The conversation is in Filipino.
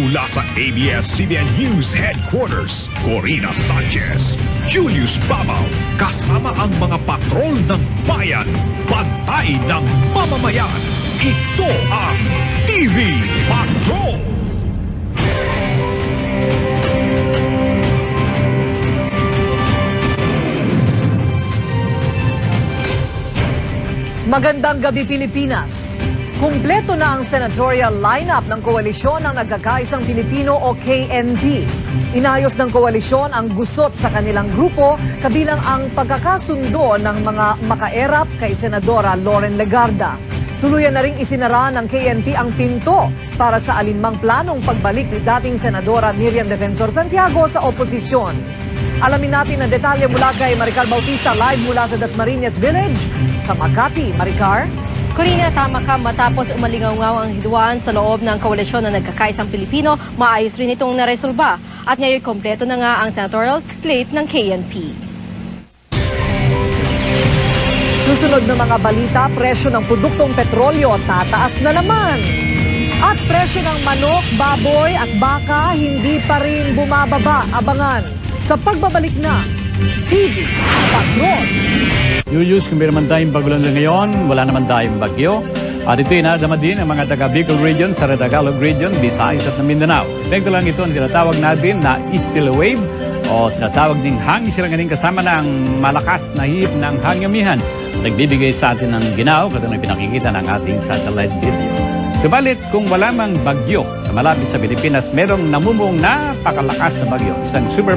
Mula sa ABS-CBN News Headquarters, Corina Sanchez, Julius Babaw, kasama ang mga patrol ng bayan, bantay ng mamamayan. Ito ang TV Patrol! Magandang gabi, Pilipinas! Kumpleto na ang senatorial lineup ng Koalisyon ng Nagkakaisang Pilipino o KNP. Inayos ng koalisyon ang gusot sa kanilang grupo, kabilang ang pagkakasundo ng mga makaerap kay Senadora Loren Legarda. Tuluyan na ring isinara ng KNP ang pinto para sa alinmang planong pagbalik ni dating Senadora Miriam Defensor Santiago sa oposisyon. Alamin natin ang detalye mula kay Maricar Bautista, live mula sa Dasmariñas Village sa Makati. Maricar? Corina, tama ka, matapos umalingaw-ngaw ang hidwaan sa loob ng Koalisyon ng Nagkakaisang Pilipino, maayos rin itong naresolba. At ngayon kompleto na nga ang senatorial slate ng KNP. Susunod na mga balita, presyo ng produktong petrolyo tataas na naman. At presyo ng manok, baboy at baka hindi pa rin bumababa. Abangan sa pagbabalik na TV Patrol. Julius, kung meron man tayong bagulan lang ngayon, wala naman tayong bagyo. At ito inadama din ang mga taga-Bicol region sa Tagalog region, Visayas at Mindanao. Epekto lang ito ang tinatawag natin na Easterly Wave o tinatawag ding hangin silanganing kasama ng malakas na hihip ng hangyamihan. Nagbibigay sa atin ng ginaw, katulad ng pinakikita ng ating satellite video. Subalit, kung wala mang bagyo na malapit sa Pilipinas, merong namumong napakalakas na bagyo. Isang super